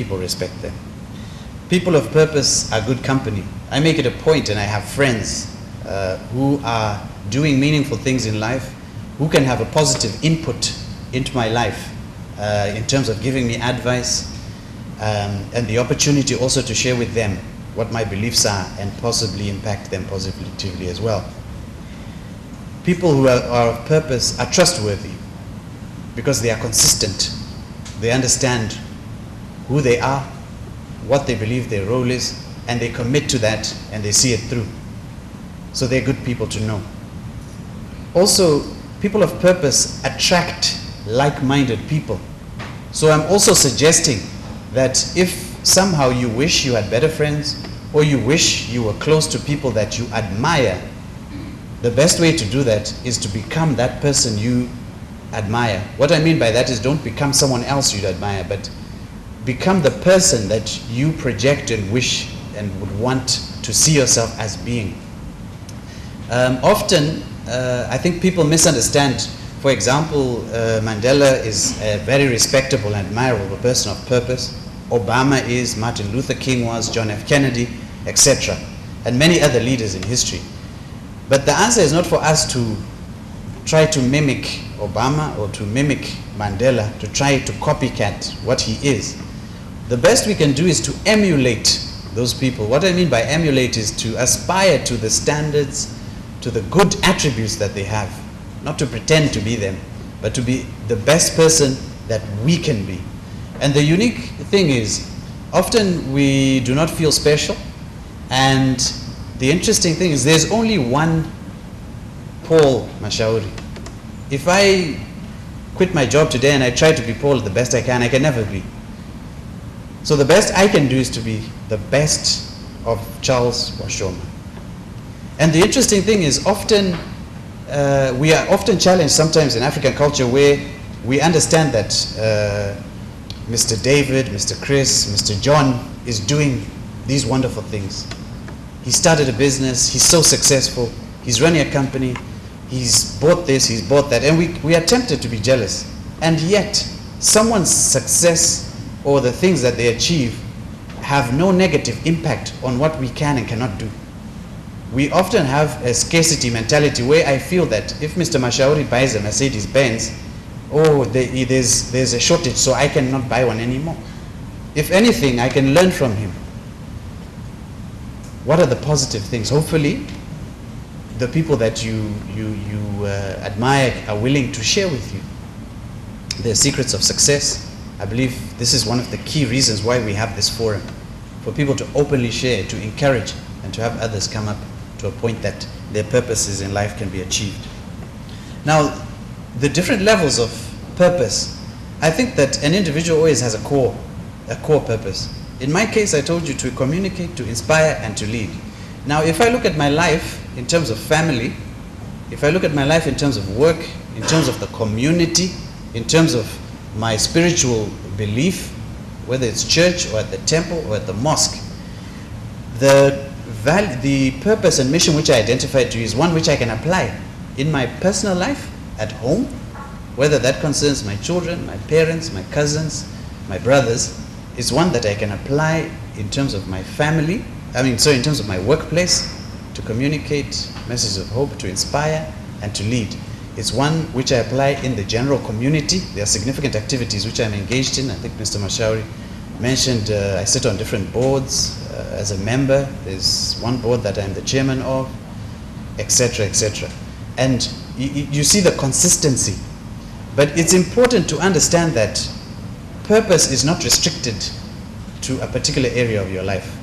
people respect them. People of purpose are good company. I make it a point, and I have friends who are doing meaningful things in life, who can have a positive input into my life in terms of giving me advice, and the opportunity also to share with them what my beliefs are and possibly impact them positively as well. People who are of purpose are trustworthy because they are consistent. They understand who they are, what they believe their role is, and they commit to that and they see it through. So they're good people to know. Also, people of purpose attract like-minded people. So I'm also suggesting that if somehow you wish you had better friends, or you wish you were close to people that you admire, the best way to do that is to become that person you admire. What I mean by that is don't become someone else you'd admire, but become the person that you project and wish and would want to see yourself as being. Often, I think people misunderstand. For example, Mandela is a very respectable and admirable person of purpose. Obama is, Martin Luther King was, John F. Kennedy, etc., and many other leaders in history. But the answer is not for us to try to mimic Obama or to mimic Mandela, to try to copycat what he is. The best we can do is to emulate those people. What I mean by emulate is to aspire to the standards, to the good attributes that they have. Not to pretend to be them, but to be the best person that we can be. And the unique thing is, often we do not feel special, and the interesting thing is there's only one Paul Mashauri. If I quit my job today and I try to be Paul the best I can never be. So the best I can do is to be the best of Charles Washoma. And the interesting thing is often, we are often challenged sometimes in African culture where we understand that Mr. David, Mr. Chris, Mr. John is doing these wonderful things. He started a business, he's so successful, he's running a company, he's bought this, he's bought that, and we are tempted to be jealous. And yet, someone's success or the things that they achieve have no negative impact on what we can and cannot do. We often have a scarcity mentality where I feel that if Mr. Mashauri buys a Mercedes-Benz, there's a shortage, so I cannot buy one anymore. If anything, I can learn from him. What are the positive things? Hopefully, the people that you admire are willing to share with you their secrets of success. I believe this is one of the key reasons why we have this forum, for people to openly share, to encourage, and to have others come up to a point that their purposes in life can be achieved. Now, the different levels of purpose, I think that an individual always has a core purpose. In my case, I told you to communicate, to inspire, and to lead. Now, if I look at my life in terms of family, if I look at my life in terms of work, in terms of the community, in terms of my spiritual belief, whether it's church or at the temple or at the mosque, the purpose and mission which I identified to you is one which I can apply in my personal life, at home, whether that concerns my children, my parents, my cousins, my brothers, is one that I can apply in terms of my family, in terms of my workplace, to communicate messages of hope, to inspire, and to lead. It's one which I apply in the general community. There are significant activities which I'm engaged in. I think Mr. Mashauri mentioned I sit on different boards as a member. There's one board that I'm the chairman of, etc., etc. And you see the consistency. But it's important to understand that purpose is not restricted to a particular area of your life.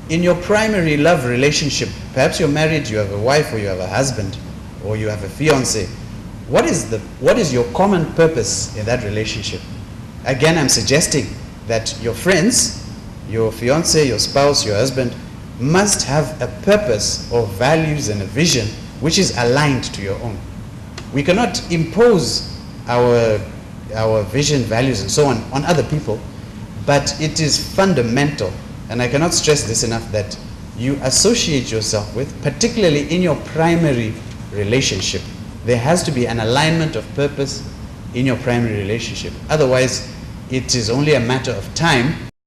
In your primary love relationship, perhaps you're married, you have a wife, or you have a husband, or you have a fiance. What is your common purpose in that relationship? Again, I'm suggesting that your friends, your fiance, your spouse, your husband, must have a purpose or values and a vision which is aligned to your own. We cannot impose our vision, values, and so on other people, but it is fundamental, and I cannot stress this enough, that you associate yourself with, particularly in your primary relationship. There has to be an alignment of purpose in your primary relationship. Otherwise, it is only a matter of time